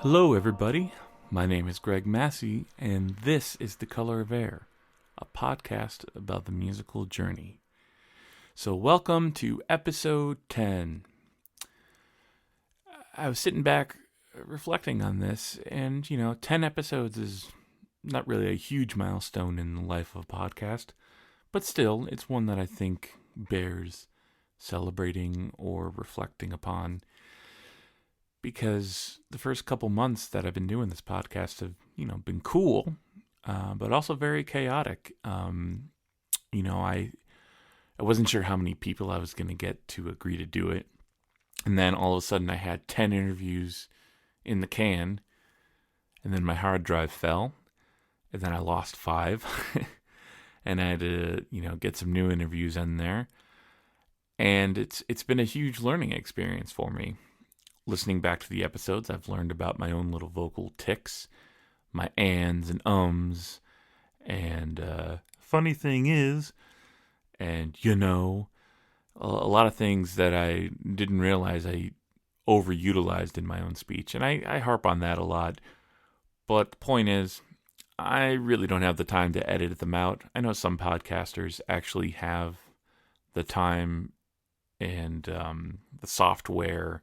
Hello, everybody. My name is Greg Massi, and this is The Color of Air, a podcast about the musical journey. So, welcome to episode 10. I was sitting back reflecting on this, and 10 episodes is not really a huge milestone in the life of a podcast, but still, it's one that I think bears celebrating or reflecting upon. Because the first couple months that I've been doing this podcast have, been cool, but also very chaotic. I wasn't sure how many people I was going to get to agree to do it. And then all of a sudden I had 10 interviews in the can, and then my hard drive fell, and then I lost 5, and I had to, get some new interviews in there. And it's been a huge learning experience for me. Listening back to the episodes, I've learned about my own little vocal tics, my ands and ums, and funny thing is, and a lot of things that I didn't realize I overutilized in my own speech, and I harp on that a lot. But the point is, I really don't have the time to edit them out. I know some podcasters actually have the time and the software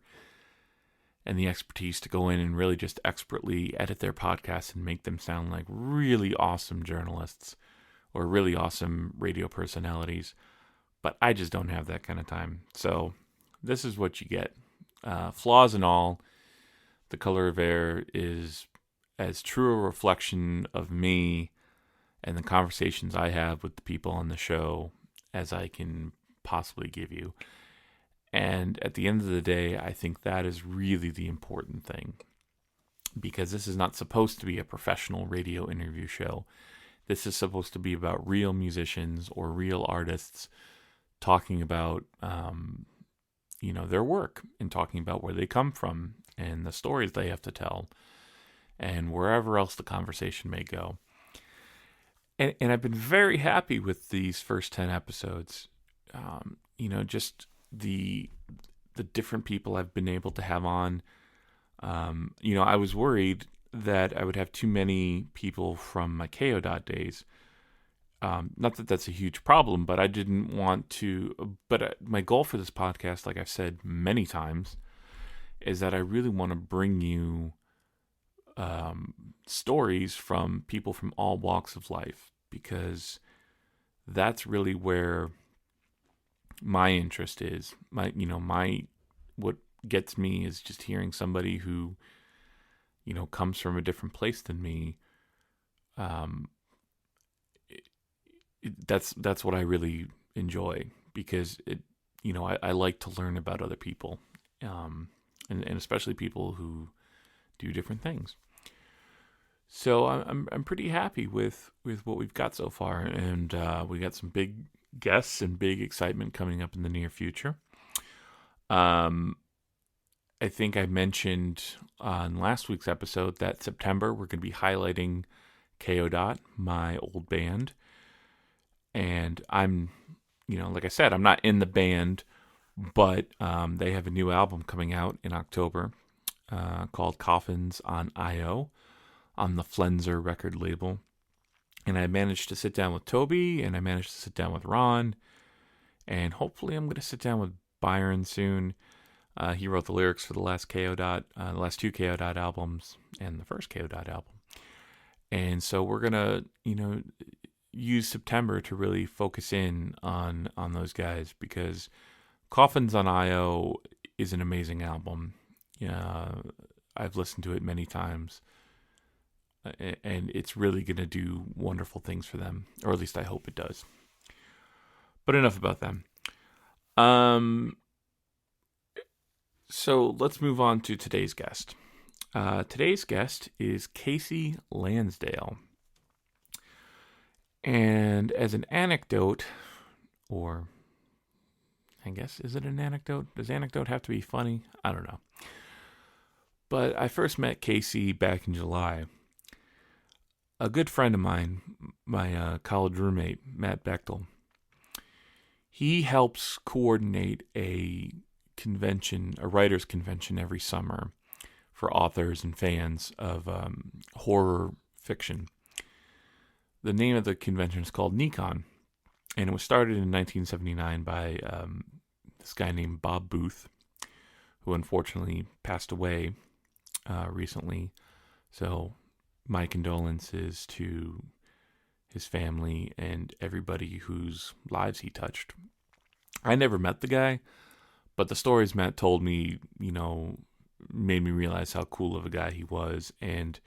and the expertise to go in and really just expertly edit their podcasts and make them sound like really awesome journalists or really awesome radio personalities. But I just don't have that kind of time. So this is what you get. Flaws and all, The Color of Air is as true a reflection of me and the conversations I have with the people on the show as I can possibly give you. And at the end of the day, I think that is really the important thing, because this is not supposed to be a professional radio interview show. This is supposed to be about real musicians or real artists talking about, their work and talking about where they come from and the stories they have to tell and wherever else the conversation may go. And I've been very happy with these first 10 episodes. Just the different people I've been able to have on. I was worried that I would have too many people from my KO days. Not that that's a huge problem, but I didn't want to. But my goal for this podcast, like I've said many times, is that I really want to bring you stories from people from all walks of life, because that's really where my interest is. What gets me is just hearing somebody who, comes from a different place than me. That's what I really enjoy, because I like to learn about other people, and especially people who do different things. So I'm pretty happy with what we've got so far, and we got some big guests and big excitement coming up in the near future. I think I mentioned on last week's episode that September we're going to be highlighting KO, my old band. And I'm, like I said, I'm not in the band, but they have a new album coming out in October called Coffins on I.O. on the Flenser record label. And I managed to sit down with Toby, and I managed to sit down with Ron, and hopefully I'm going to sit down with Byron soon. He wrote the lyrics for the last the last two KO albums, and the first KO album. And so we're going to, use September to really focus in on those guys, because Coffins on I.O. is an amazing album. I've listened to it many times. And it's really going to do wonderful things for them, or at least I hope it does. But enough about them. So let's move on to today's guest. Today's guest is Kasey Lansdale. And as an anecdote, or I guess, is it an anecdote? Does anecdote have to be funny? I don't know. But I first met Kasey back in July. A good friend of mine, my college roommate, Matt Bechtel, he helps coordinate a convention, a writers' convention every summer for authors and fans of horror fiction. The name of the convention is called NeCon, and it was started in 1979 by this guy named Bob Booth, who unfortunately passed away recently. So my condolences to his family and everybody whose lives he touched. I never met the guy, but the stories Matt told me, made me realize how cool of a guy he was. And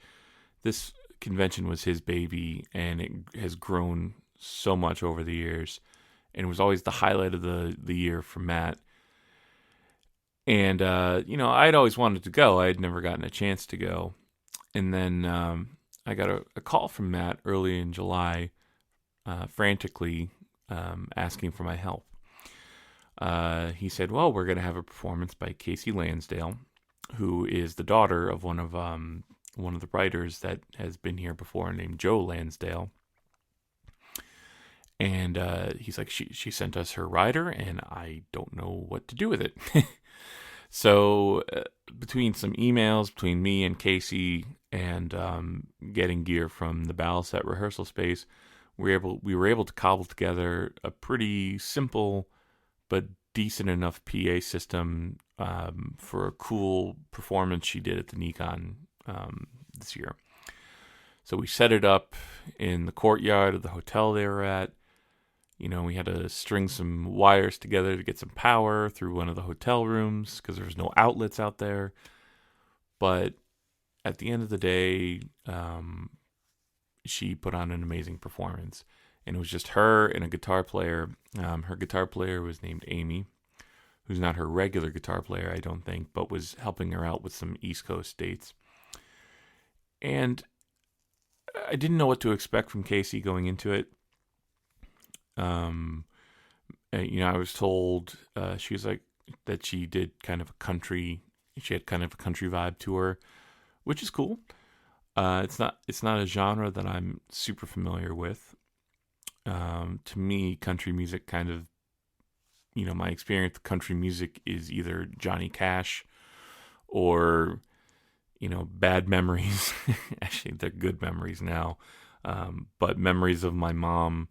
this convention was his baby, and it has grown so much over the years. And it was always the highlight of the year for Matt. And, I'd always wanted to go. I had never gotten a chance to go. And then I got a call from Matt early in July, frantically asking for my help. He said, well, we're going to have a performance by Kasey Lansdale, who is the daughter of one of the writers that has been here before, named Joe Lansdale. And he's like, she sent us her rider, and I don't know what to do with it. So between some emails between me and Kasey and getting gear from the Battle Set rehearsal space, we were able to cobble together a pretty simple but decent enough PA system for a cool performance she did at the NeCon this year. So we set it up in the courtyard of the hotel they were at. We had to string some wires together to get some power through one of the hotel rooms because there was no outlets out there. But at the end of the day, she put on an amazing performance. And it was just her and a guitar player. Her guitar player was named Amy, who's not her regular guitar player, I don't think, but was helping her out with some East Coast dates. And I didn't know what to expect from Kasey going into it. I was told she was like that she did she had kind of a country vibe to her, which is cool. It's not a genre that I'm super familiar with. To me, country music kind of, my experience with country music is either Johnny Cash or, bad memories. Actually, they're good memories now. But memories of my mom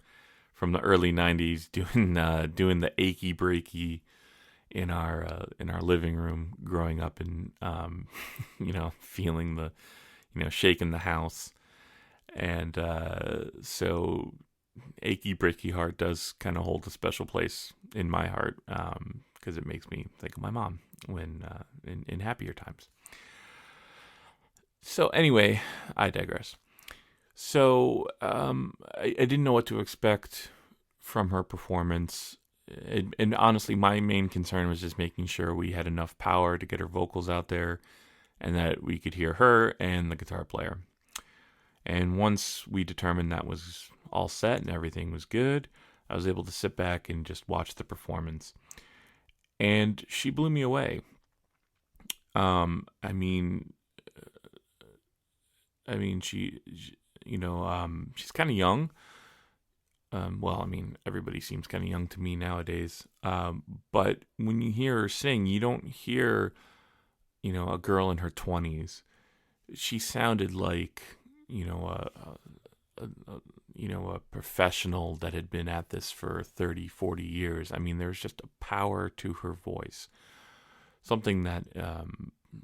from the early 90s doing the achy breaky in our living room growing up, and feeling the shaking the house. And so achy breaky heart does kind of hold a special place in my heart, because it makes me think of my mom when in happier times. So anyway, I digress. So I didn't know what to expect from her performance. And honestly, my main concern was just making sure we had enough power to get her vocals out there and that we could hear her and the guitar player. And once we determined that was all set and everything was good, I was able to sit back and just watch the performance. And she blew me away. She's kind of young. Everybody seems kind of young to me nowadays. But when you hear her sing, you don't hear, a girl in her 20s. She sounded like, a professional that had been at this for 30, 40 years. There's just a power to her voice. Something that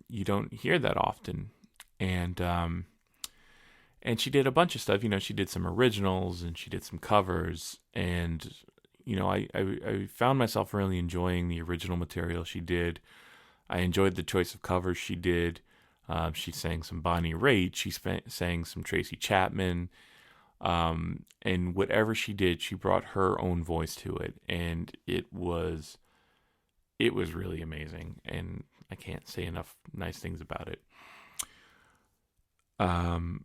you don't hear that often. And she did a bunch of stuff. She did some originals and she did some covers. And, I found myself really enjoying the original material she did. I enjoyed the choice of covers she did. She sang some Bonnie Raitt. She sang some Tracy Chapman. And whatever she did, she brought her own voice to it. And it was really amazing. And I can't say enough nice things about it.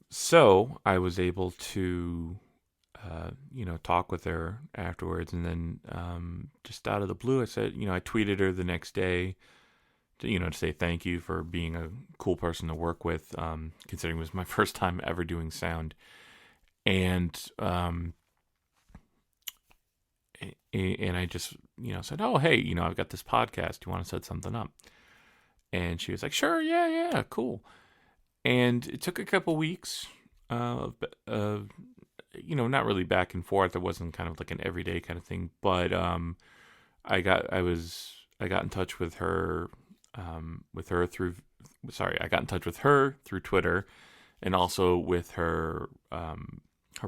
So I was able to, talk with her afterwards, and then, just out of the blue, I said, I tweeted her the next day to say thank you for being a cool person to work with, considering it was my first time ever doing sound. And I just, said, oh, hey, I've got this podcast. Do you want to set something up? And she was like, sure, yeah, cool. And it took a couple weeks, not really back and forth. It wasn't kind of like an everyday kind of thing, but I got in touch with her, I got in touch with her through Twitter, and also with her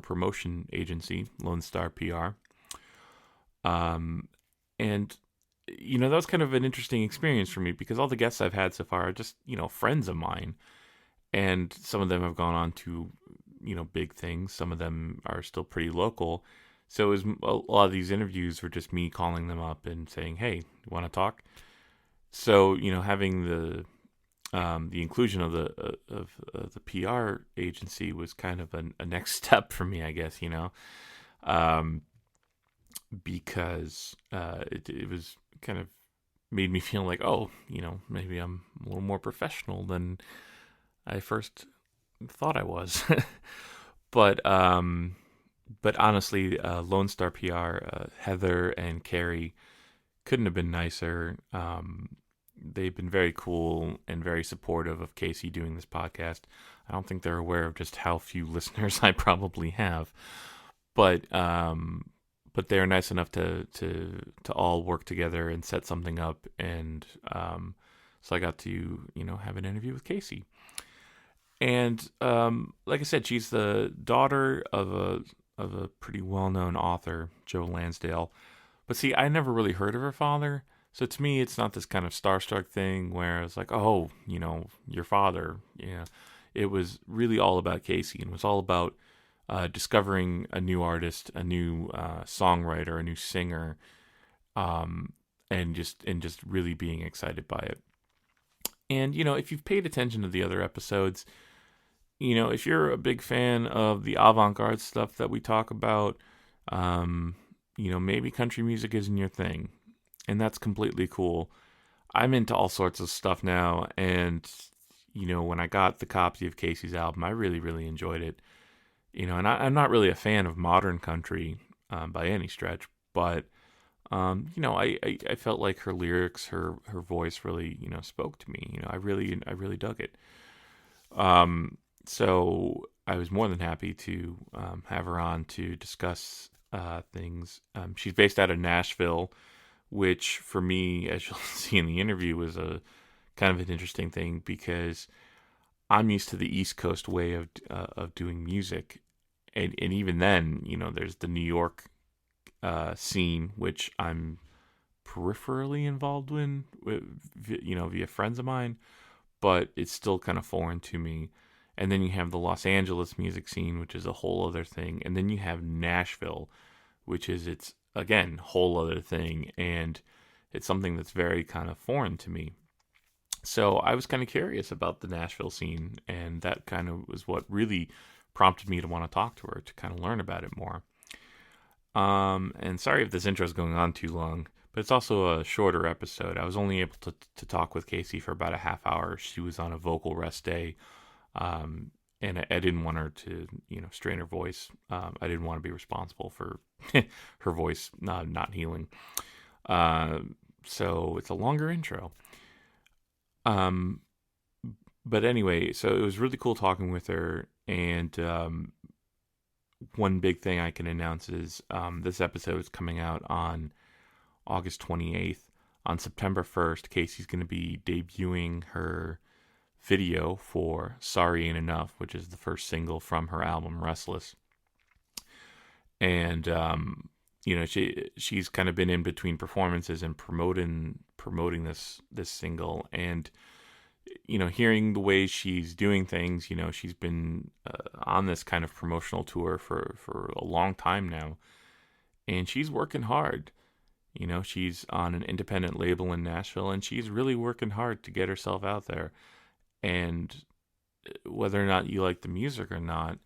promotion agency, Lone Star PR. And that was kind of an interesting experience for me, because all the guests I've had so far are just, friends of mine, and some of them have gone on to, big things. Some of them are still pretty local. So it was, a lot of these interviews were just me calling them up and saying, hey, you want to talk? So, having the inclusion of the PR agency was kind of a next step for me, I guess, because it was kind of made me feel like, oh, maybe I'm a little more professional than I first thought I was. But honestly, Lone Star PR, Heather and Carrie couldn't have been nicer. They've been very cool and very supportive of Kasey doing this podcast. I don't think they're aware of just how few listeners I probably have, but they're nice enough to all work together and set something up, and so I got to have an interview with Kasey. And like I said, she's the daughter of a pretty well-known author, Joe Lansdale. But see, I never really heard of her father. So to me, it's not this kind of starstruck thing where it's like, oh, your father. Yeah, it was really all about Kasey, and it was all about discovering a new artist, a new songwriter, a new singer, and just really being excited by it. And if you've paid attention to the other episodes, if you're a big fan of the avant-garde stuff that we talk about, maybe country music isn't your thing. And that's completely cool. I'm into all sorts of stuff now, and when I got the copy of Kasey's album, I really, really enjoyed it. And I'm not really a fan of modern country by any stretch, but I felt like her lyrics, her voice really spoke to me. I really dug it. So I was more than happy to have her on to discuss things. She's based out of Nashville, which for me, as you'll see in the interview, was a kind of an interesting thing, because I'm used to the East Coast way of doing music, and even then, there's the New York scene, which I'm peripherally involved in, via friends of mine, but it's still kind of foreign to me. And then you have the Los Angeles music scene, which is a whole other thing, and then you have Nashville, which is its again whole other thing, and it's something that's very kind of foreign to me. So I was kind of curious about the Nashville scene, and that kind of was what really prompted me to want to talk to her, to kind of learn about it more. And sorry if this intro is going on too long, but it's also a shorter episode. I was only able to talk with Kasey for about a half hour. She was on a vocal rest day, and I didn't want her to, strain her voice. I didn't want to be responsible for her voice not healing. So it's a longer intro. But anyway, so it was really cool talking with her, and one big thing I can announce is this episode is coming out on August 28th. On September 1st, Kasey's going to be debuting her video for Sorry Ain't&rsquo, which is the first single from her album Restless. And she's kind of been in between performances and promoting this single, and hearing the way she's doing things, she's been on this kind of promotional tour for a long time now, and she's working hard. She's on an independent label in Nashville, and she's really working hard to get herself out there. And whether or not you like the music or not,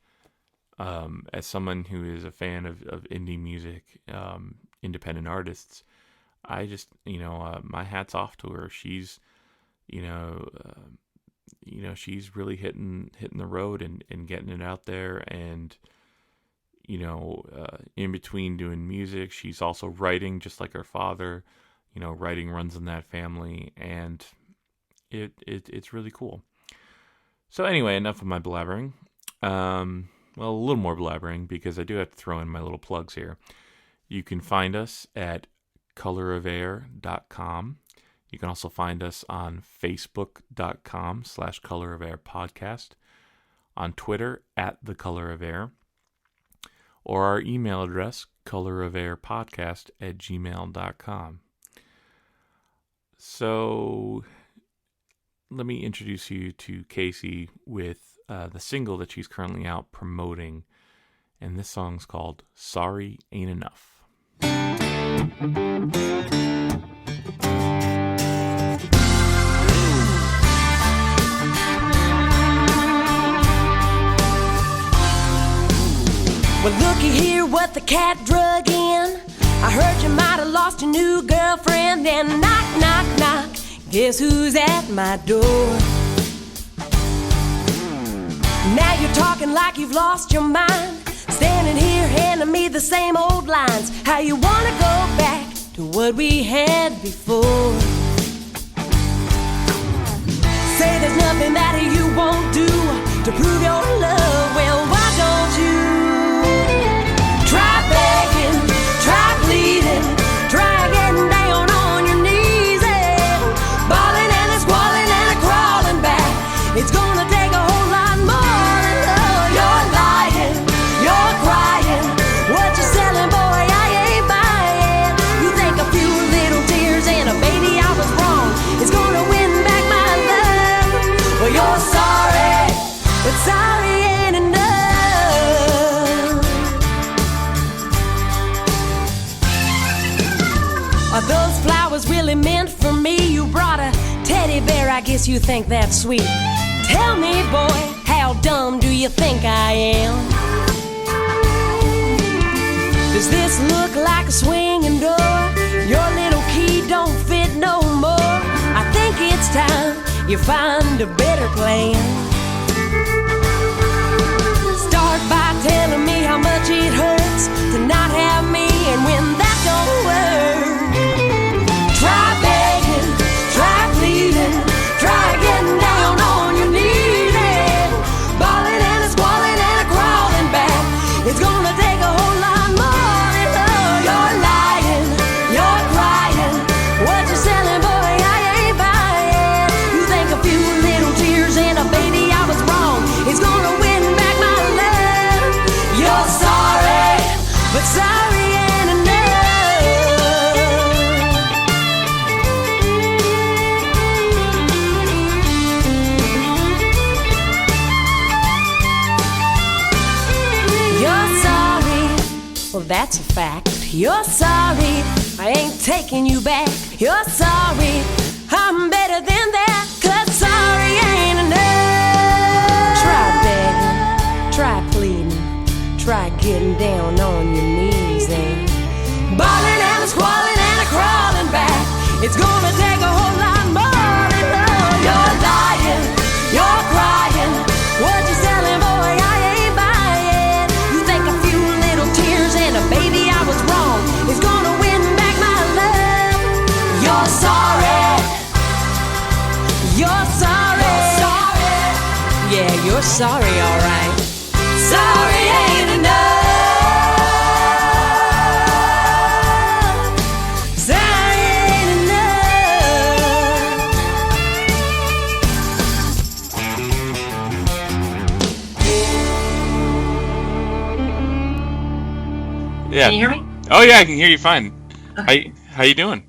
as someone who is a fan of indie music, independent artists, I just, my hat's off to her. She's, she's really hitting the road and getting it out there. And, in between doing music, she's also writing, just like her father. Writing runs in that family. And, It's really cool. So anyway, enough of my blabbering. Well, a little more blabbering because I do have to throw in my little plugs here. You can find us at colorofair.com. You can also find us on facebook.com/colorofairpodcast, on Twitter at The Color of Air, or our email address, colorofairpodcast@gmail.com. So let me introduce you to Kasey with the single that she's currently out promoting, and this song's called Sorry Ain't Enough. Well, looky here what the cat drug in. I heard you might have lost your new girlfriend. Then knock, knock, knock, guess who's at my door? Now you're talking like you've lost your mind, standing here handing me the same old lines. How you wanna go back to what we had before? Say there's nothing that you won't do to prove your love. Well, why don't you try begging, try pleading, try getting down on your knees and bawling and a squalling and a crawling back. It's gonna take a whole lot more than love. You're lying, you're crying, what you selling, boy, I ain't buying. You think a few little tears and a baby I was wrong is gonna win back my love. Well, you're sorry, but sorry ain't enough. Are those flowers really meant for me? You brought a teddy bear, I guess you think that's sweet. Tell me, boy, how dumb do you think I am? Does this look like a swinging door? Your little key don't fit no more. I think it's time you find a better plan. Start by telling me how much it hurts to not have me, and when that don't work, try begging, try pleading, try getting down on your knees and bawling and a squalling and a crawling back. It's gonna take a whole lot more than love. You're lying, you're crying, what you selling, boy, I ain't buying. You think a few little tears and a baby I was wrong is gonna win back my love. You're sorry, but sorry ain't enough. You're sorry, well that's a fact. You're sorry, I ain't taking you back. You're sorry, I'm better than that, 'cause sorry ain't enough. Try begging, try pleading, try getting down on your knees and bawling and a squalling and a crawling back. It's gonna take a whole lot more than love. You're lying, you're crying, what you selling, boy, I ain't buying. You think a few little tears and a baby I was wrong is gonna win back my love. You're sorry, you're sorry, yeah, you're sorry, all right. Sorry ain't enough. Sorry ain't enough. Yeah. Can you hear me? Oh yeah, I can hear you fine. Okay. How you doing?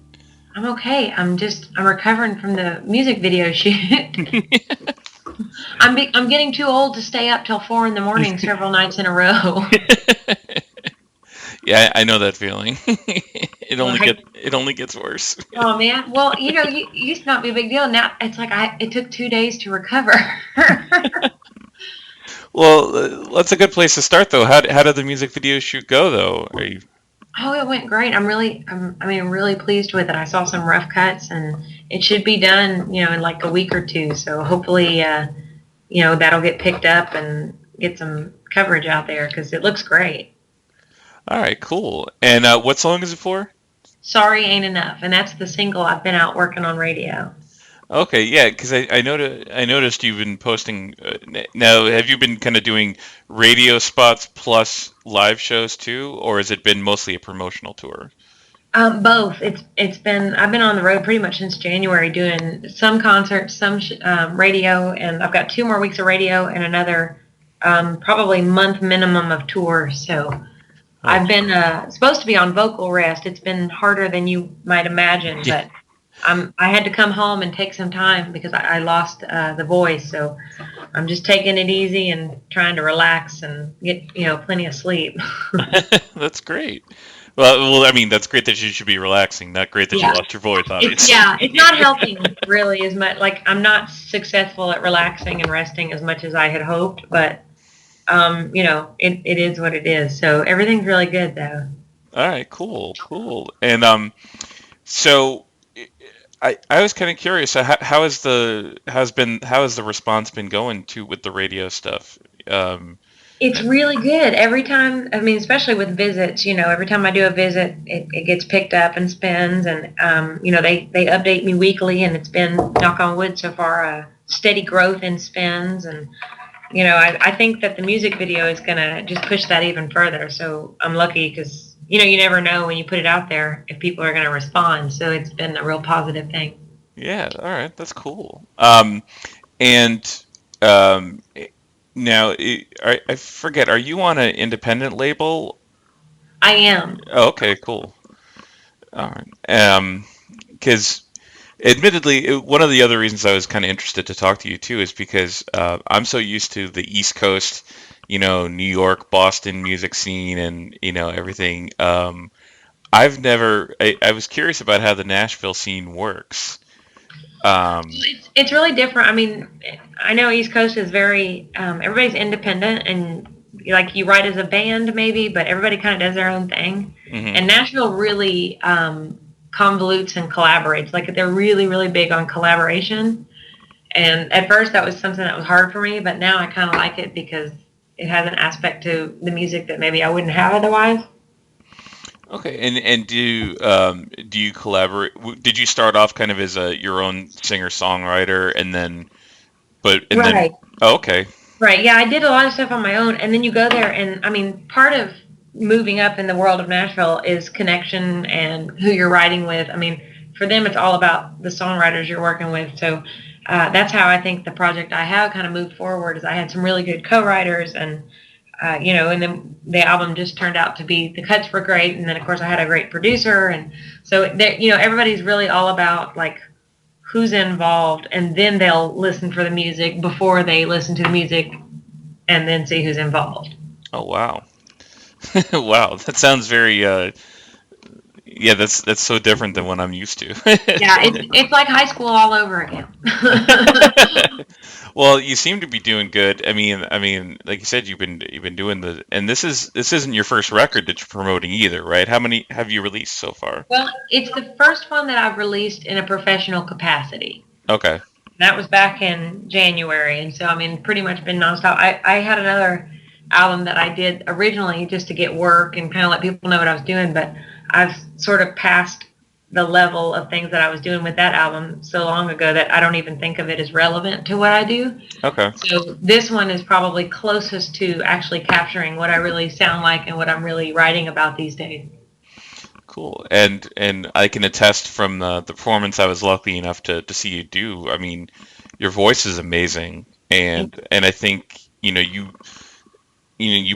I'm okay. I'm recovering from the music video shoot. I'm getting too old to stay up till 4 a.m. several nights in a row. Yeah, I know that feeling. It only ggets worse. Oh man. Well, you used to not be a big deal. Now it's like it took 2 days to recover. Well, that's a good place to start, though. How did the music video shoot go, though? Are you? Oh, it went great. I'm really pleased with it. I saw some rough cuts, and it should be done, in like a week or two. So hopefully, that'll get picked up and get some coverage out there because it looks great. All right, cool. And what song is it for? Sorry Ain't Enough, and that's the single I've been out working on radio. Okay, yeah, because I noticed you've been posting. Now, have you been kind of doing radio spots plus live shows too, or has it been mostly a promotional tour? Both. It's been I've been on the road pretty much since January doing some concerts, some radio, and I've got 2 more weeks of radio and another probably month minimum of tour. So Oh, I've been supposed to be on vocal rest. It's been harder than you might imagine, yeah, but I had to come home and take some time because I lost the voice. So I'm just taking it easy and trying to relax and get plenty of sleep. that's great. Well, I mean, that's great that you should be relaxing. Not great that you Yeah. lost your voice, It's obviously. yeah, it's not helping really as much. Like I'm not successful at relaxing and resting as much as I had hoped, but it is what it is. So everything's really good though. All right, cool, cool. And so I was kind of curious. So how has the response been going to with the radio stuff? Um, It's really good. Every time, I mean, especially with visits, every time I do a visit, it gets picked up and spins and they update me weekly and it's been, knock on wood, so far a steady growth in spins and I think that the music video is going to just push that even further. So I'm lucky because, you never know when you put it out there if people are going to respond. So it's been a real positive thing. yeah, all right, that's cool. And um, now I forget. Are you on an independent label? I am. Oh, okay, cool. All right. Because admittedly, one of the other reasons I was kind of interested to talk to you too is because I'm so used to the East Coast, New York, Boston music scene, and everything. I was curious about how the Nashville scene works. Um, It's really different. I mean, I know East Coast is very, everybody's independent and like you write as a band maybe, but everybody kind of does their own thing. mhm. And Nashville really convolutes and collaborates. Like they're really, really big on collaboration. And at first that was something that was hard for me, but now I kind of like it because it has an aspect to the music that maybe I wouldn't have otherwise. Okay, and do you collaborate? Did you start off kind of as your own singer songwriter, and then Right. oh, okay, Right. Yeah, I did a lot of stuff on my own, and then you go there, and I mean, part of moving up in the world of Nashville is connection and who you're writing with. I mean, for them, it's all about the songwriters you're working with. So that's how I think the project I have kind of moved forward. Is I had some really good co-writers, and and then the album just turned out to be the cuts were great, and then of course I had a great producer, and so everybody's really all about like who's involved, and then they'll listen for the music before they listen to the music and then see who's involved. oh wow, wow, that sounds very yeah, that's so different than what I'm used to. Yeah, it's like high school all over again. Well, you seem to be doing good. Like you said, you've been doing and this isn't your first record that you're promoting either, right? How many have you released so far? Well, it's the first one that I've released in a professional capacity. Okay. That was back in January, and so I mean, pretty much been nonstop. I had another album that I did originally just to get work and kind of let people know what I was doing, but I've sort of passed the level of things that I was doing with that album so long ago that I don't even think of it as relevant to what I do. Okay. So this one is probably closest to actually capturing what I really sound like and what I'm really writing about these days. Cool. And I can attest from the performance I was lucky enough to see you do. I mean, your voice is amazing, and I think you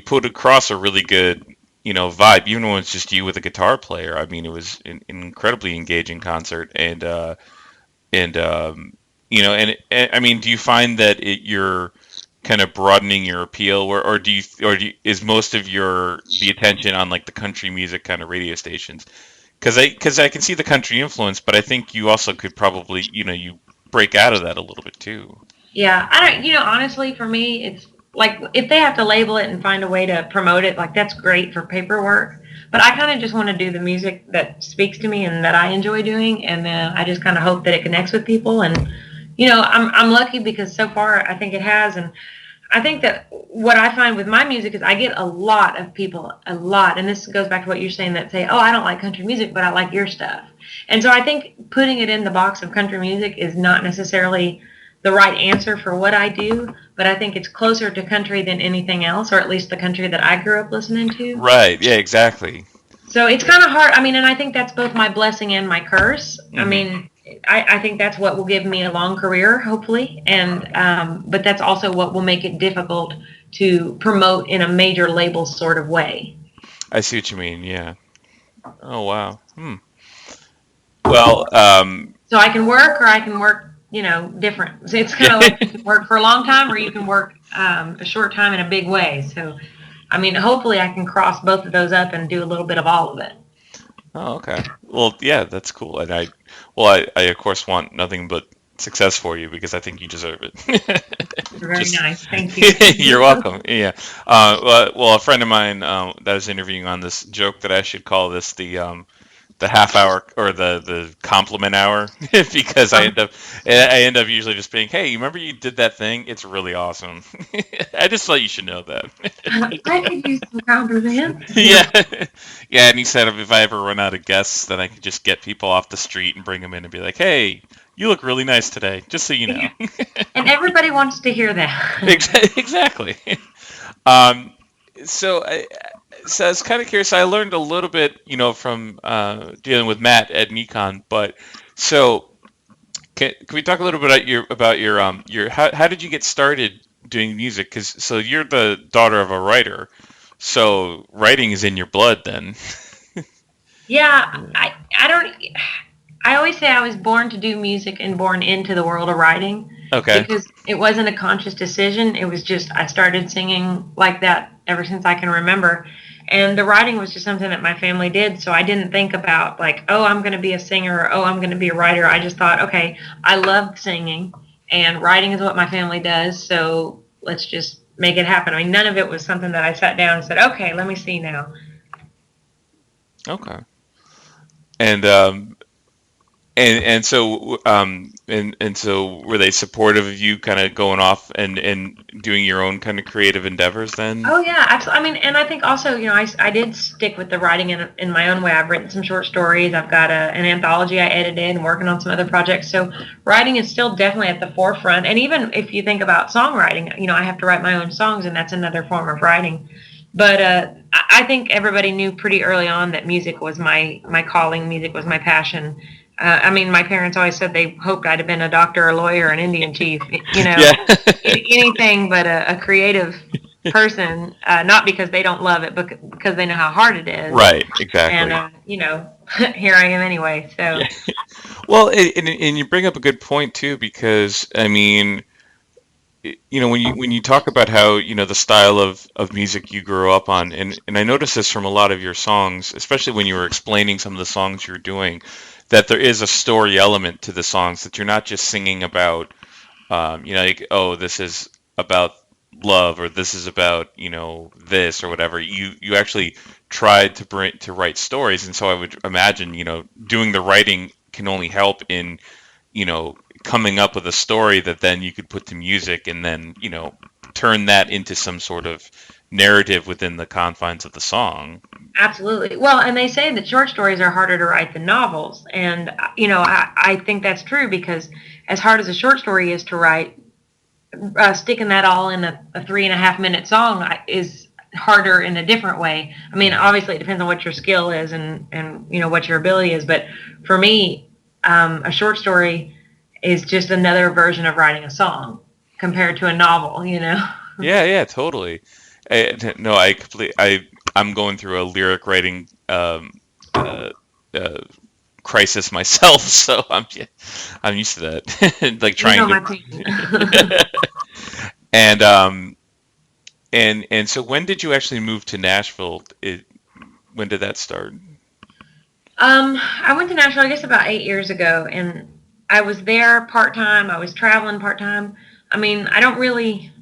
put across a really good vibe, even when it's just you with a guitar player. I mean, it was an incredibly engaging concert, and I mean, do you find that you're kind of broadening your appeal, is most of the attention on like the country music kind of radio stations? Because I can see the country influence, but I think you also could probably you break out of that a little bit too. Yeah, I don't, honestly, for me, it's like if they have to label it and find a way to promote it, like that's great for paperwork. But I kind of just want to do the music that speaks to me and that I enjoy doing, and I just kind of hope that it connects with people. And I'm lucky because so far I think it has. And I think that what I find with my music is I get a lot of people, and this goes back to what you're saying, that say, oh, I don't like country music, but I like your stuff. And so I think putting it in the box of country music is not necessarily the right answer for what I do, but I think it's closer to country than anything else, or at least the country that I grew up listening to. Right. Yeah, exactly. So it's kind of hard. I mean, and I think that's both my blessing and my curse. Mm-hmm. I mean, I think that's what will give me a long career, hopefully. And but that's also what will make it difficult to promote in a major label sort of way. I see what you mean. Yeah. Oh, wow. Well, so I can work, or I can work, different. So it's kind of like you can work for a long time, or you can work a short time in a big way. So, I mean, hopefully I can cross both of those up and do a little bit of all of it. Oh, okay. Well, yeah, that's cool. And I of course want nothing but success for you, because I think you deserve it. You're very nice. Thank you. You're welcome. Yeah. Well, a friend of mine that I was interviewing on this joked that I should call this the half hour, or the compliment hour, because I end up usually just being, hey, you remember you did that thing? It's really awesome. I just thought you should know that. I could use some compliments. Yeah. Yeah, and he said if I ever run out of guests, then I could just get people off the street and bring them in and be like, hey, you look really nice today, just so you know. And everybody wants to hear that. Exactly. So I was kind of curious. I learned a little bit, from dealing with Matt at Nikon. But so, can we talk a little bit about your how did you get started doing music? Because you're the daughter of a writer, so writing is in your blood then. Yeah, I always say I was born to do music and born into the world of writing. Okay. Because it wasn't a conscious decision. It was just I started singing like that ever since I can remember. And the writing was just something that my family did. So I didn't think about like, oh, I'm going to be a singer, or oh, I'm going to be a writer. I just thought, okay, I love singing, and writing is what my family does. So let's just make it happen. I mean, none of it was something that I sat down and said, okay, let me see now. Okay. And so were they supportive of you kind of going off and doing your own kind of creative endeavors then? Oh yeah, absolutely. I mean, and I think also, I did stick with the writing in my own way. I've written some short stories. I've got an anthology I edited, and working on some other projects. So writing is still definitely at the forefront. And even if you think about songwriting, I have to write my own songs, and that's another form of writing. But I think everybody knew pretty early on that music was my calling. Music was my passion. I mean, my parents always said they hoped I'd have been a doctor, a lawyer, an Indian chief, Yeah. anything but a creative person, not because they don't love it, but because they know how hard it is. Right, exactly. And, here I am anyway. So. Yeah. Well, and you bring up a good point, too, because, I mean, when you talk about how, the style of music you grew up on, and I noticed this from a lot of your songs, especially when you were explaining some of the songs you were doing, that there is a story element to the songs, that you're not just singing about, like, oh, this is about love, or this is about, this or whatever. You actually tried to write stories. And so I would imagine, doing the writing can only help in, coming up with a story that then you could put to music, and then, turn that into some sort of narrative within the confines of the song. Absolutely. Well, and they say that short stories are harder to write than novels. And, I think that's true, because as hard as a short story is to write, sticking that all in a 3.5 minute song is harder in a different way. I mean, obviously it depends on what your skill is and what your ability is. But for me, a short story is just another version of writing a song compared to a novel, Yeah, totally. I'm going through a lyric writing crisis myself, so I'm used to that. Like trying to. And so when did you actually move to Nashville? When did that start? I went to Nashville, I guess, about 8 years ago, and I was there part-time. I was traveling part-time. I mean, I don't really,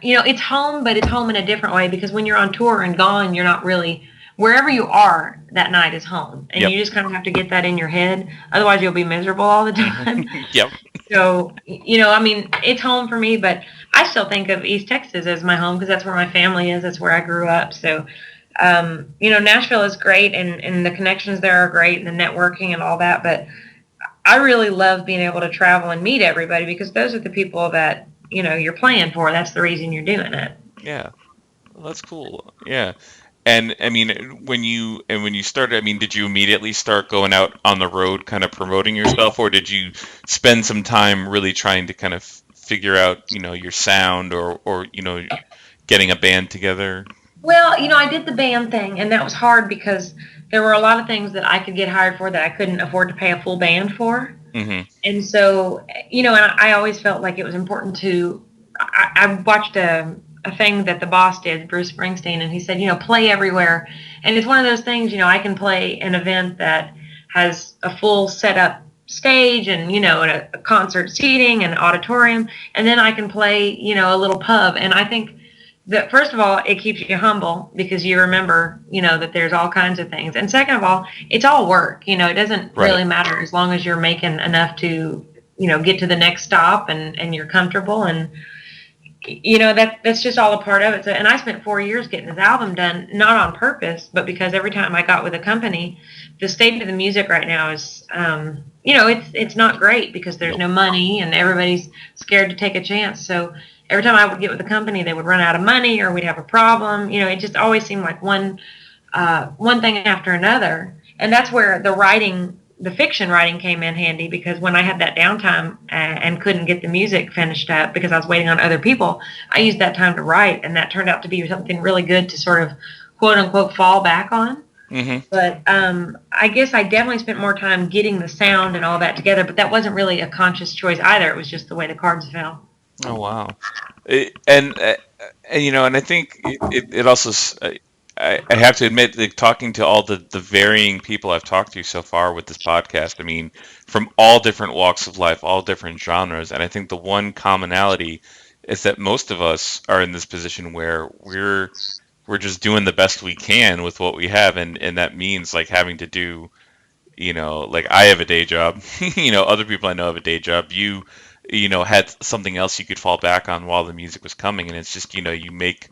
it's home, but it's home in a different way, because when you're on tour and gone, you're not really, wherever you are that night is home. And Yep. You just kind of have to get that in your head. Otherwise, you'll be miserable all the time. Yep. So, I mean, it's home for me, but I still think of East Texas as my home because that's where my family is. That's where I grew up. So, Nashville is great and the connections there are great and the networking and all that. But I really love being able to travel and meet everybody because those are the people that, you're playing for. That's the reason you're doing it. Yeah. Well, that's cool. Yeah. And I mean, when you started, I mean, did you immediately start going out on the road, kind of promoting yourself, or did you spend some time really trying to kind of figure out, your sound, or getting a band together? Well, I did the band thing, and that was hard because there were a lot of things that I could get hired for that I couldn't afford to pay a full band for. Hmm. And so, and I always felt like it was important to. I watched a thing that the boss did, Bruce Springsteen, and he said, play everywhere. And it's one of those things, I can play an event that has a full setup stage and, a concert seating and auditorium, and then I can play, a little pub. And I think that first of all, it keeps you humble because you remember, that there's all kinds of things. And second of all, it's all work. It doesn't Right. really matter as long as you're making enough to, get to the next stop and you're comfortable. And, that's just all a part of it. So, and I spent 4 years getting this album done, not on purpose, but because every time I got with a company, the state of the music right now is, it's not great because there's no money and everybody's scared to take a chance. So every time I would get with a company, they would run out of money or we'd have a problem. It just always seemed like one thing after another. And that's where the fiction writing came in handy because when I had that downtime and couldn't get the music finished up because I was waiting on other people, I used that time to write, and that turned out to be something really good to sort of quote unquote fall back on. Hmm. But I guess I definitely spent more time getting the sound and all that together, but that wasn't really a conscious choice either. It was just the way the cards fell. Oh, wow. And I think it also, I have to admit, like, talking to all the varying people I've talked to so far with this podcast, I mean, from all different walks of life, all different genres, and I think the one commonality is that most of us are in this position where we're just doing the best we can with what we have, and that means like having to do, like I have a day job, other people I know have a day job, you had something else you could fall back on while the music was coming, and it's just, you make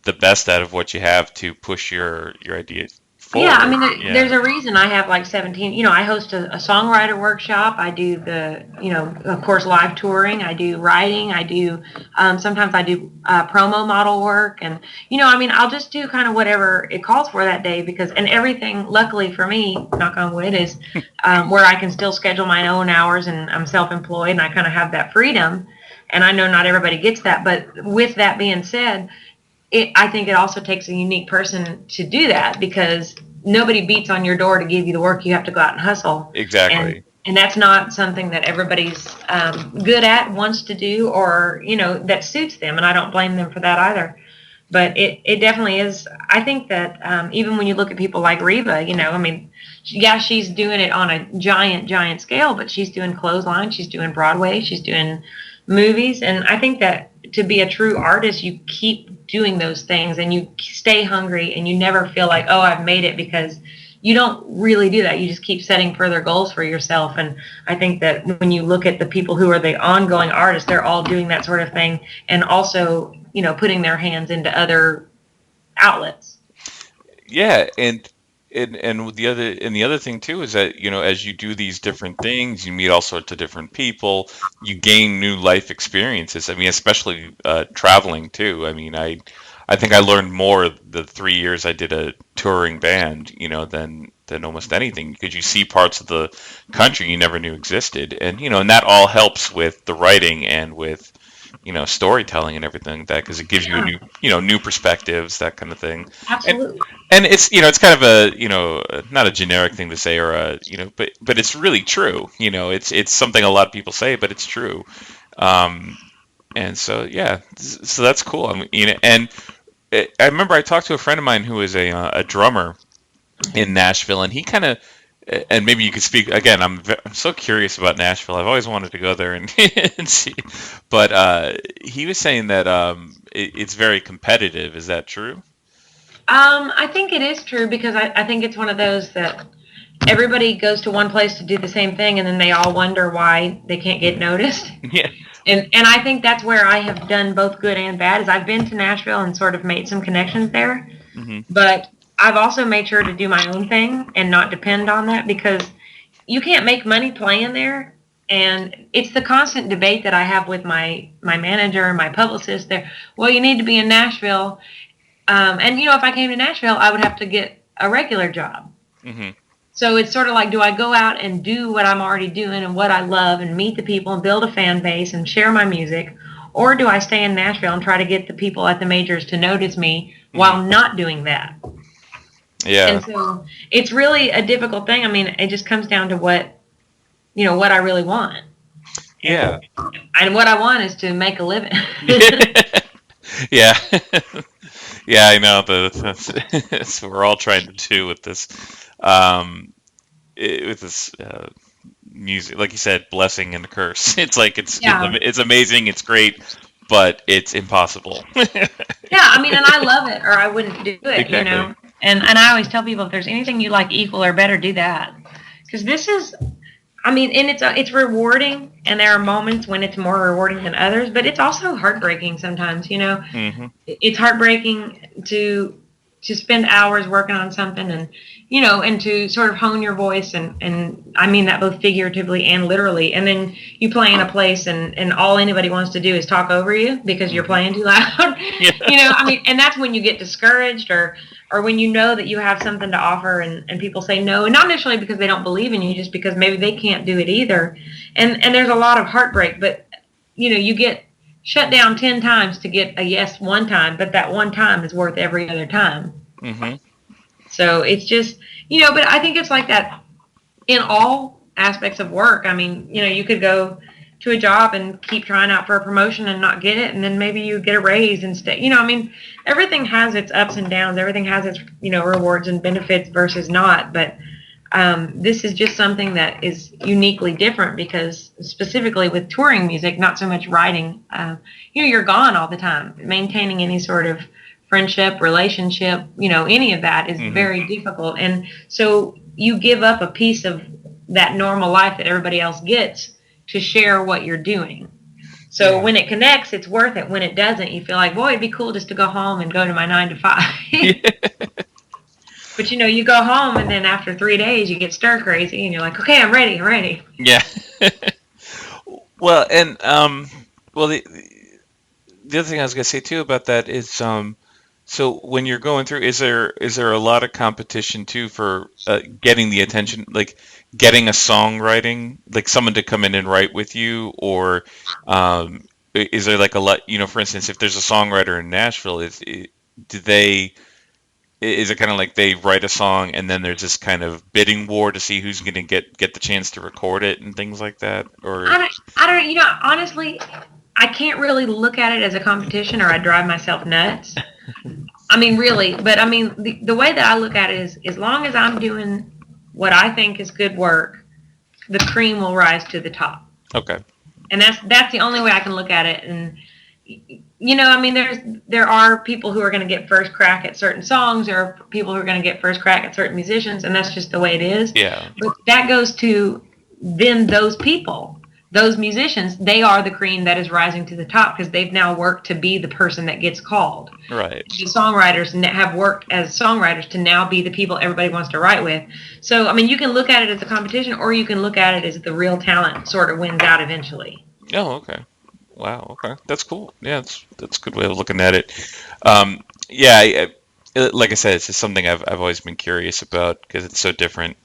the best out of what you have to push your ideas forward. Yeah, I mean, there's a reason I have like 17. I host a songwriter workshop. I do the, of course, live touring. I do writing. I do, sometimes I do promo model work. And, I mean, I'll just do kind of whatever it calls for that day because, and everything, luckily for me, knock on wood, is where I can still schedule my own hours and I'm self-employed and I kind of have that freedom. And I know not everybody gets that. But with that being said, I think it also takes a unique person to do that because nobody beats on your door to give you the work. You have to go out and hustle. Exactly. And that's not something that everybody's good at, wants to do, or, that suits them. And I don't blame them for that either. But it definitely is. I think that even when you look at people like Reba, I mean, yeah, she's doing it on a giant scale, but she's doing clothesline, she's doing Broadway, she's doing movies. And I think that to be a true artist, you keep doing those things and you stay hungry and you never feel like, oh, I've made it, because you don't really do that. You just keep setting further goals for yourself. And I think that when you look at the people who are the ongoing artists, they're all doing that sort of thing and also, putting their hands into other outlets. Yeah, and the other thing too is that, as you do these different things, you meet all sorts of different people, you gain new life experiences. I mean, especially traveling too. I mean, I think I learned more the 3 years I did a touring band, than almost anything, because you see parts of the country you never knew existed, and and that all helps with the writing and with storytelling and everything like that, because it gives you a new perspectives, that kind of thing. Absolutely. And it's it's kind of a not a generic thing to say, or but it's really true. It's something a lot of people say, but it's true. And so yeah, so that's cool. I mean, and I remember I talked to a friend of mine who is a drummer in Nashville, and he kind of, and maybe you could speak again. I'm so curious about Nashville. I've always wanted to go there and, and see, but he was saying that it's very competitive. Is that true? I think it is true because I think it's one of those that, everybody goes to one place to do the same thing, and then they all wonder why they can't get noticed. Yeah. And I think that's where I have done both good and bad, is I've been to Nashville and sort of made some connections there. Mm-hmm. But I've also made sure to do my own thing and not depend on that, because you can't make money playing there. And it's the constant debate that I have with my manager and my publicist there. Well, you need to be in Nashville. And, if I came to Nashville, I would have to get a regular job. Mm-hmm. So it's sort of like, do I go out and do what I'm already doing and what I love and meet the people and build a fan base and share my music? Or do I stay in Nashville and try to get the people at the majors to notice me while not doing that? Yeah. And so it's really a difficult thing. I mean, it just comes down to what I really want. Yeah. And what I want is to make a living. Yeah. Yeah, I know. That's what we're all trying to do with this. With this music, like you said, blessing and a curse. It's like it's amazing, it's great, but it's impossible. Yeah, I mean, and I love it, or I wouldn't do it. Exactly. And I always tell people, if there's anything you like equal or better, do that, because this is, I mean, and it's rewarding, and there are moments when it's more rewarding than others, but it's also heartbreaking sometimes. Mm-hmm. It's heartbreaking to spend hours working on something, and and to sort of hone your voice, and I mean that both figuratively and literally, and then you play in a place and all anybody wants to do is talk over you because you're playing too loud. Yeah. I mean, and that's when you get discouraged, or when you know that you have something to offer and people say no, and not necessarily because they don't believe in you, just because maybe they can't do it either, and there's a lot of heartbreak, but you get shut down 10 times to get a yes one time, but that one time is worth every other time. Mm-hmm. So it's just, but I think it's like that in all aspects of work. I mean, you could go to a job and keep trying out for a promotion and not get it, and then maybe you get a raise instead. I mean, everything has its ups and downs. Everything has its, rewards and benefits versus not. But this is just something that is uniquely different, because specifically with touring music, not so much writing, you're gone all the time. Maintaining any sort of friendship, relationship, any of that is very difficult. And so you give up a piece of that normal life that everybody else gets to share what you're doing. So when it connects, it's worth it. When it doesn't, you feel like, boy, it'd be cool just to go home and go to my 9 to 5. Yeah. But you go home, and then after 3 days, you get stir crazy, and you're like, okay, I'm ready. Yeah. Well, and the other thing I was gonna say too about that is, so when you're going through, is there a lot of competition too for getting the attention, like getting a songwriting, like someone to come in and write with you, or is there like a lot? For instance, if there's a songwriter in Nashville, is it kind of like they write a song and then there's this kind of bidding war to see who's going to get the chance to record it and things like that? Or I don't, honestly, I can't really look at it as a competition, or I drive myself nuts. I mean, really, but I mean, the way that I look at it is, as long as I'm doing what I think is good work, the cream will rise to the top. Okay. And that's the only way I can look at it. And I mean, there are people who are going to get first crack at certain songs. There are people who are going to get first crack at certain musicians, and that's just the way it is. Yeah. But that goes to then those people. Those musicians, they are the cream that is rising to the top, because they've now worked to be the person that gets called. Right. The songwriters have worked as songwriters to now be the people everybody wants to write with. So, I mean, you can look at it as a competition, or you can look at it as the real talent sort of wins out eventually. Oh, okay. Wow. Okay, that's cool. Yeah, that's a good way of looking at it. Like I said, it's just something I've always been curious about, because it's so different.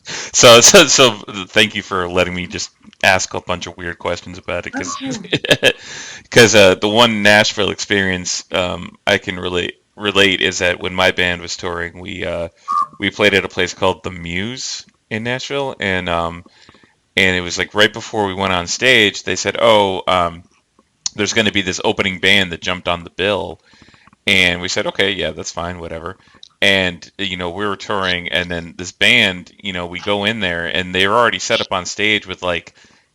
so thank you for letting me just ask a bunch of weird questions about it, because the one Nashville experience I can relate is that when my band was touring, we played at a place called the Muse in Nashville, and it was like right before we went on stage, they said, there's going to be this opening band that jumped on the bill. And we said, okay, yeah, that's fine, whatever. And, we were touring, and then this band, we go in there, and they were already set up on stage with, like,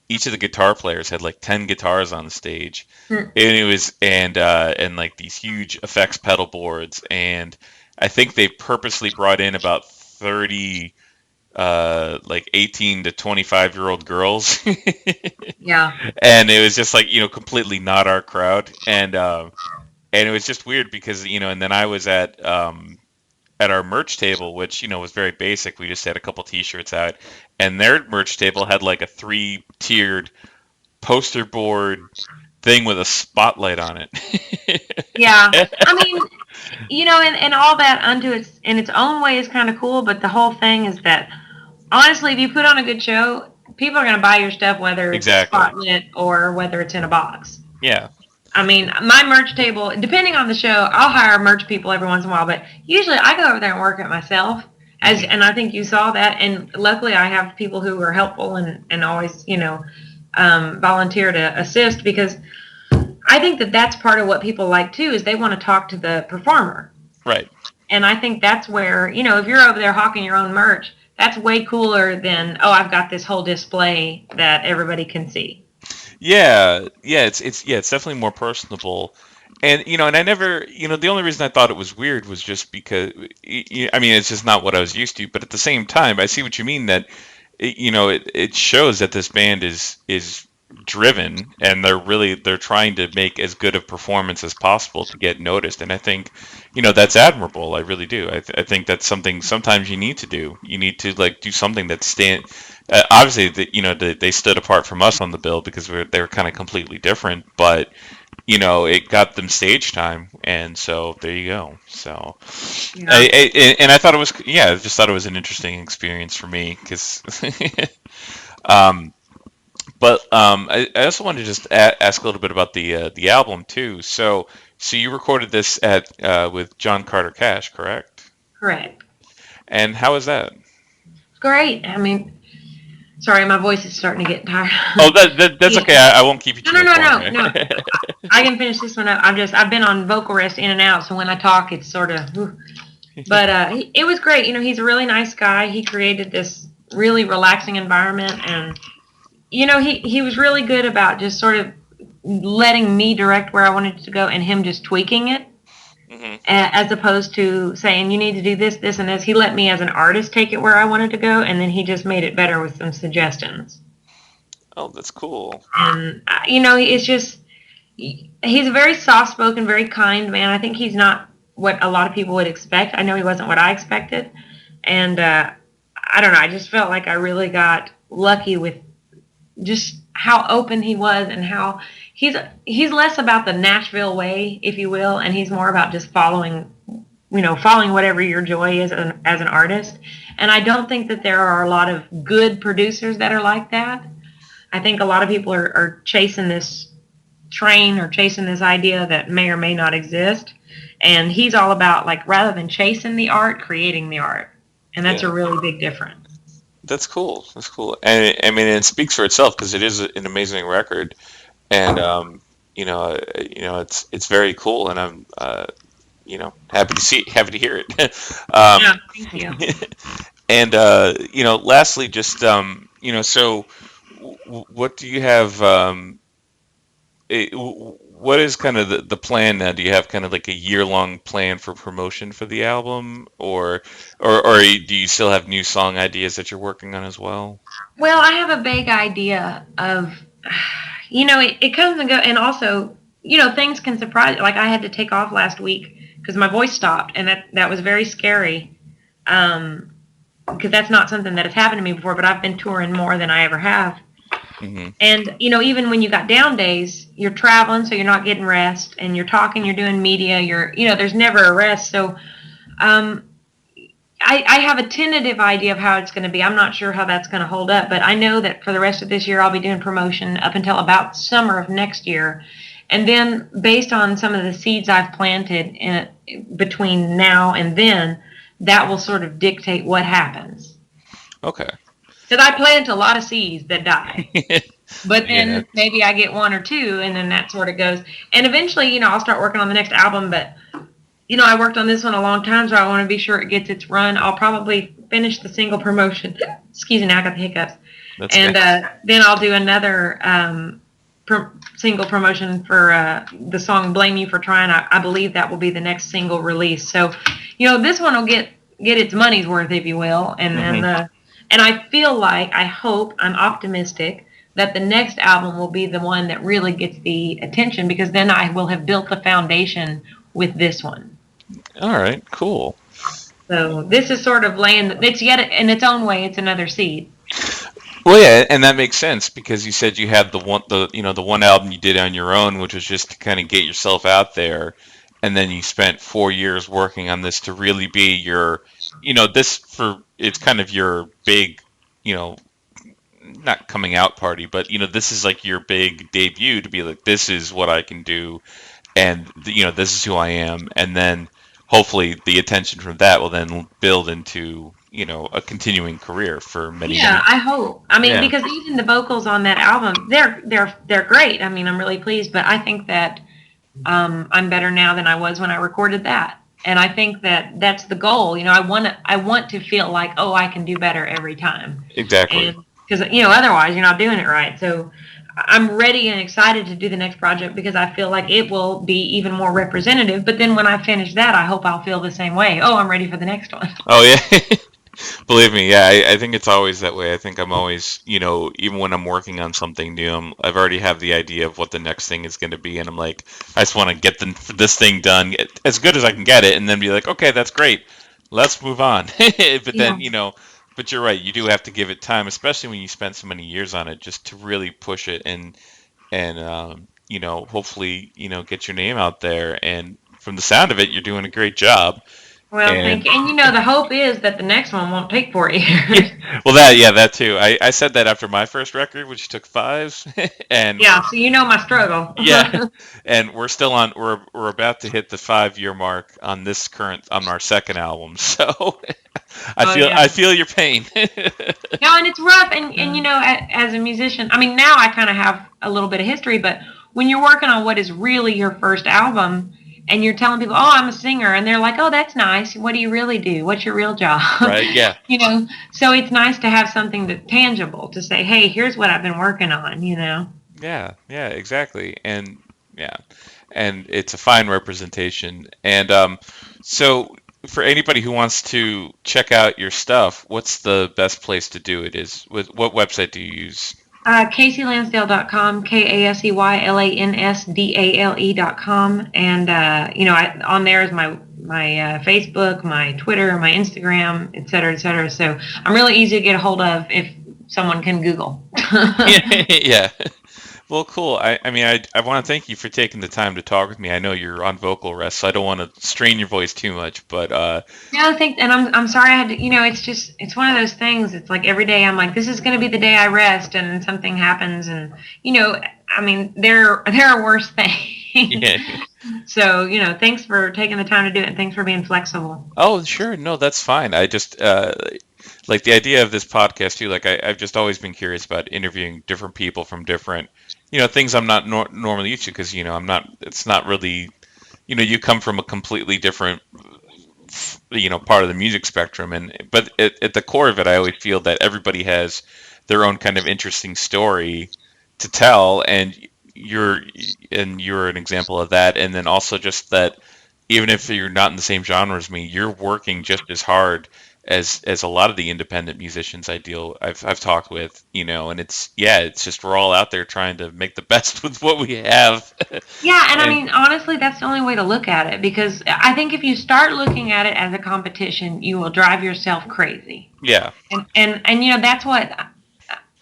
each of the guitar players had, like, 10 guitars on the stage. And it was, and like, these huge effects pedal boards. And I think they purposely brought in about 30 like 18 to 25-year-old girls. Yeah. And it was just like, completely not our crowd. And it was just weird because, and then I was at our merch table, which, was very basic. We just had a couple t-shirts out, and their merch table had like a 3-tiered poster board thing with a spotlight on it. Yeah. I mean, and all that unto its in its own way is kind of cool, but the whole thing is that honestly, if you put on a good show, people are going to buy your stuff whether it's Exactly. spotlit or whether it's in a box. Yeah. I mean, my merch table, depending on the show, I'll hire merch people every once in a while, but usually I go over there and work it myself. And I think you saw that. And luckily I have people who are helpful and always, volunteer to assist, because I think that that's part of what people like too, is they want to talk to the performer. Right. And I think that's where, if you're over there hawking your own merch, that's way cooler than, I've got this whole display that everybody can see. Yeah, it's definitely more personable, and and I never, the only reason I thought it was weird was just because, I mean, it's just not what I was used to. But at the same time, I see what you mean, that it shows that this band is driven, and they're trying to make as good a performance as possible to get noticed. And I think that's admirable. I really do. I think that's something sometimes you need to do. You need to like do something that obviously, they stood apart from us on the bill because they were kind of completely different, but it got them stage time, and so there you go. So, yeah. I thought it was, I just thought it was an interesting experience for me, because, but I also wanted to just ask a little bit about the album too. So you recorded this with John Carter Cash, correct? Correct. And how was that? Great. I mean, sorry, my voice is starting to get tired. Oh, that's okay. I won't keep you too long. No. I can finish this one up. I've been on vocal rest in and out, so when I talk, it's sort of. But it was great. He's a really nice guy. He created this really relaxing environment, and he was really good about just sort of letting me direct where I wanted it to go, and him just tweaking it. Mm-hmm. As opposed to saying, you need to do this, this, and this. He let me as an artist take it where I wanted to go, and then he just made it better with some suggestions. Oh, that's cool. And, it's just, he's a very soft-spoken, very kind man. I think he's not what a lot of people would expect. I know he wasn't what I expected. And I don't know, I just felt like I really got lucky with just how open he was, and how he's less about the Nashville way, if you will, and he's more about just following whatever your joy is as an artist. And I don't think that there are a lot of good producers that are like that. I think a lot of people are chasing this train or chasing this idea that may or may not exist. And he's all about, like, rather than chasing the art, creating the art. And that's a really big difference. That's cool. And I mean, it speaks for itself, because it is an amazing record, and it's very cool, and I'm happy to hear it. Yeah, thank you. And lastly, just so what do you have? What is kind of the plan now? Do you have kind of like a year-long plan for promotion for the album, or do you still have new song ideas that you're working on as well? Well, I have a vague idea of, it comes and goes, and also, things can surprise. Like, I had to take off last week because my voice stopped, and that was very scary, because that's not something that has happened to me before. But I've been touring more than I ever have. Mm-hmm. And, even when you got down days, you're traveling, so you're not getting rest, and you're talking, you're doing media, there's never a rest. So I have a tentative idea of how it's going to be. I'm not sure how that's going to hold up, but I know that for the rest of this year, I'll be doing promotion up until about summer of next year. And then based on some of the seeds I've planted between now and then, that will sort of dictate what happens. Okay. Because I plant a lot of seeds that die. But then maybe I get one or two, and then that sort of goes. And eventually, I'll start working on the next album. But, I worked on this one a long time, so I want to be sure it gets its run. I'll probably finish the single promotion. Excuse me, now I got the hiccups. Then I'll do another single promotion for the song Blame You for Trying. I believe that will be the next single release. So, this one will get its money's worth, if you will. And then And I feel like, I hope, I'm optimistic that the next album will be the one that really gets the attention, because then I will have built the foundation with this one. All right, cool. So this is sort of laying, it's yet in its own way, it's another seed. Well, yeah, and that makes sense because you said you had the one album you did on your own, which was just to kind of get yourself out there, and then you spent 4 years working on this to really be your, it's kind of your big, not coming out party, but this is like your big debut to be like, this is what I can do, and this is who I am, and then hopefully the attention from that will then build into a continuing career for many. Yeah, I hope. I mean, Yeah. because even the vocals on that album, they're great. I mean, I'm really pleased, but I think that I'm better now than I was when I recorded that. And I think that that's the goal. I want to feel like, oh, I can do better every time. Exactly. Because otherwise you're not doing it right. So I'm ready and excited to do the next project because I feel like it will be even more representative. But then when I finish that, I hope I'll feel the same way. Oh, I'm ready for the next one. Oh yeah. Believe me, yeah, I think it's always that way. I think I'm always, even when I'm working on something new, I've already have the idea of what the next thing is going to be, and I'm like, I just want to get this thing done as good as I can get it, and then be like, okay, that's great, let's move on. But then, but you're right, you do have to give it time, especially when you spend so many years on it, just to really push it and hopefully, get your name out there. And from the sound of it, you're doing a great job. Well, thank you. And the hope is that the next one won't take 4 years. Well, that too. I said that after my first record, which took 5, and yeah, so my struggle. yeah, and we're still on. We're about to hit the 5-year mark on our second album. So I feel your pain. No, and it's rough. And as a musician, I mean, now I kind of have a little bit of history, but when you're working on what is really your first album, and you're telling people, oh, I'm a singer, and they're like, oh, that's nice. What do you really do? What's your real job? Right, yeah. So it's nice to have something that's tangible to say, hey, here's what I've been working on, Yeah, exactly. And and it's a fine representation. And so for anybody who wants to check out your stuff, what's the best place to do it? What website do you use? KaseyLansdale.com, KaseyLansdale.com, and on there is my Facebook, my Twitter, my Instagram, et cetera. So I'm really easy to get a hold of if someone can Google. Yeah. Well, cool. I want to thank you for taking the time to talk with me. I know you're on vocal rest, so I don't want to strain your voice too much, but and I'm sorry I had to, it's one of those things. It's like every day I'm like, this is going to be the day I rest, and something happens, and there are worse things. Yeah. So, thanks for taking the time to do it, and thanks for being flexible. Oh, sure. No, that's fine. I just like the idea of this podcast too. Like I've just always been curious about interviewing different people from different, things I'm not normally used to, because it's not really, you come from a completely different, part of the music spectrum, but at the core of it, I always feel that everybody has their own kind of interesting story to tell, and you're an example of that. And then also just that even if you're not in the same genre as me, you're working just as hard as a lot of the independent musicians I've talked with, and it's just we're all out there trying to make the best with what we have. Yeah, and I mean, honestly, that's the only way to look at it, because I think if you start looking at it as a competition, you will drive yourself crazy. Yeah. And that's what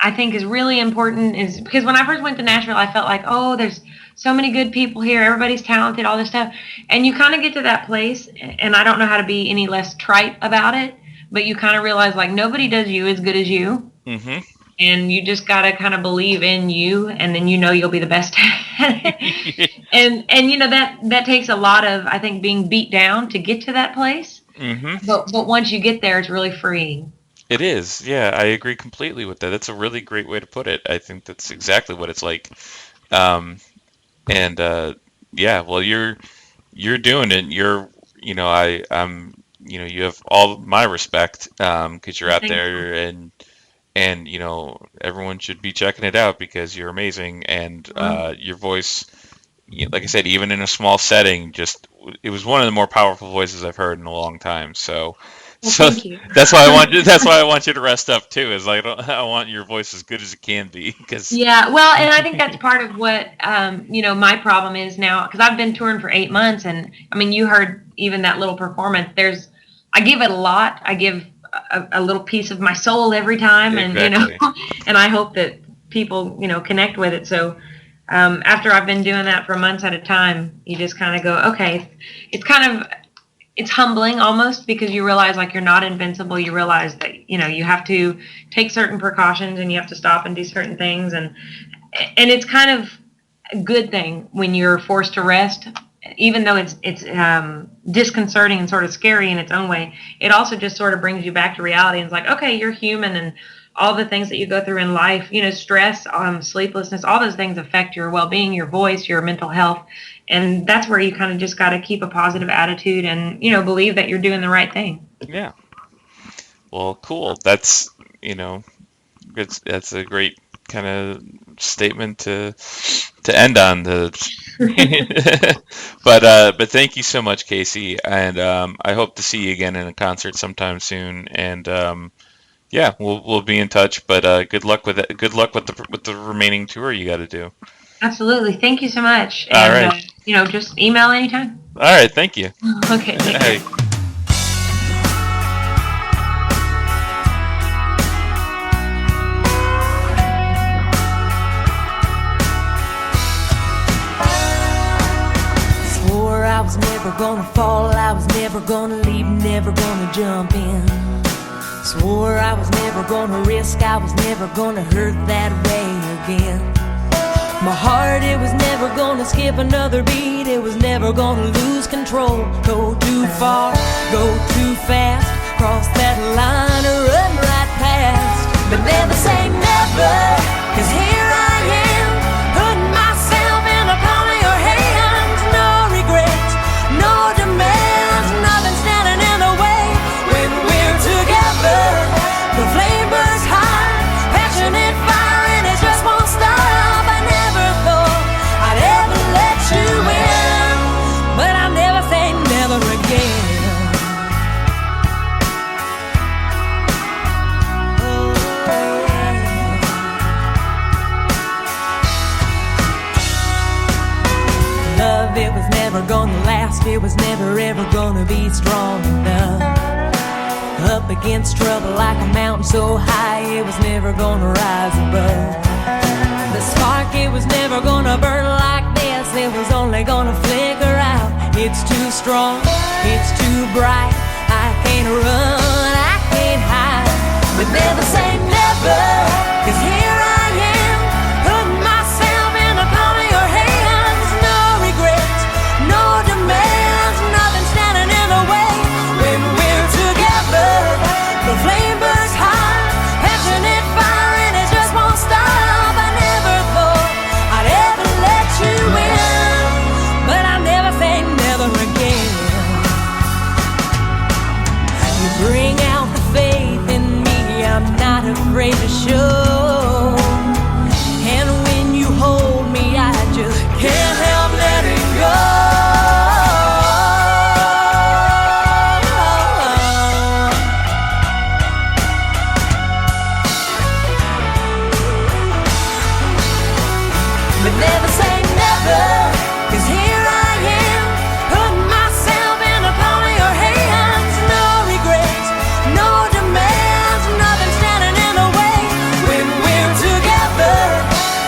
I think is really important, is because when I first went to Nashville, I felt like, oh, there's so many good people here, everybody's talented, all this stuff. And you kind of get to that place, and I don't know how to be any less trite about it, but you kind of realize, like, nobody does you as good as you. Mm-hmm. And you just got to kind of believe in you, and then you'll be the best at it. and that takes a lot of, I think, being beat down to get to that place. Mm-hmm. But once you get there, it's really freeing. It is. Yeah, I agree completely with that. That's a really great way to put it. I think that's exactly what it's like. Well, you're doing it. You have all my respect, because you're out there, and everyone should be checking it out because you're amazing, and your voice, like I said, even in a small setting, it was one of the more powerful voices I've heard in a long time. So Well, So thank you. that's why I want you. That's why I want you to rest up too. Is like I want your voice as good as it can be. Because Yeah, well, and I think that's part of what my problem is now, because I've been touring for 8 months, and I mean, you heard even that little performance. I give it a lot. I give a little piece of my soul every time, and exactly. and I hope that people connect with it. So after I've been doing that for months at a time, you just kind of go, okay, it's humbling almost, because you realize like you're not invincible. You realize that you have to take certain precautions, and you have to stop and do certain things, and it's kind of a good thing when you're forced to rest, even though it's disconcerting and sort of scary in its own way. It also just sort of brings you back to reality, and it's like, okay, you're human, and all the things that you go through in life, stress, sleeplessness, all those things affect your well-being, your voice, your mental health. And that's where you kind of just got to keep a positive attitude and, believe that you're doing the right thing. Yeah. Well, cool. That's that's a great kind of statement to end on. But thank you so much, Kasey, and I hope to see you again in a concert sometime soon. And yeah, we'll be in touch. But good luck with it. Good luck with the remaining tour you got to do. Absolutely. Thank you so much. All And, right. Just email anytime. All right. Thank you. Okay. Thank you. Hey. Swore I was never gonna fall, I was never gonna leave, never gonna jump in. Swore I was never gonna risk, I was never gonna hurt that way again. My heart, it was never gonna skip another beat, it was never gonna lose control. Go too far, go too fast, cross that line or run right past. But never say never, 'cause here I am, putting myself in the palm of your hands. No regrets, no demands, nothing standing in the way. When we're together, the flame burns high, passionate fire, and it just won't stop. I never thought I'd ever let you in, but I'll never say never again. Love, it was never gonna last, it was never ever gonna be strong enough. Up against trouble like a mountain so high, it was never gonna rise above. The spark, it was never gonna burn like this, it was only gonna flicker out. It's too strong, it's too bright, I can't run, I can't hide. But never say never, 'cause here I am, putting myself in the palm of your hands. No regrets, no demands, nothing standing in the way. When we're together, the flame burns high, passionate fire, and it just won't stop. I never thought I'd ever let you in, but I'll never say never again. You bring out the faith in me, I'm not afraid to show. And when you hold me, I just can't help letting go. But never say never, 'cause here I am, putting myself in the palm of your hands. No regrets, no demands, nothing standing in the way. When we're together,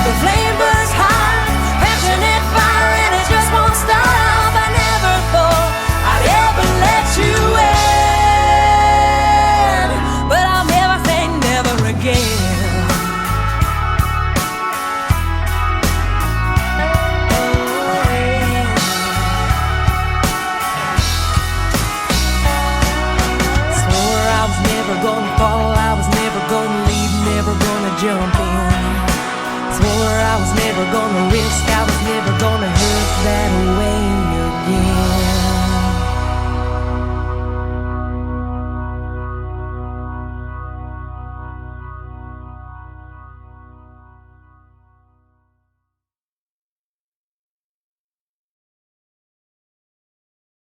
the flame burns high, passionate fire, and it just won't stop. I never thought I'd ever let you in, but I'll never say never again. Swore I was never gonna fall, I was never gonna leave, never gonna jump in. Swore I was never gonna risk, I was never gonna hurt that way.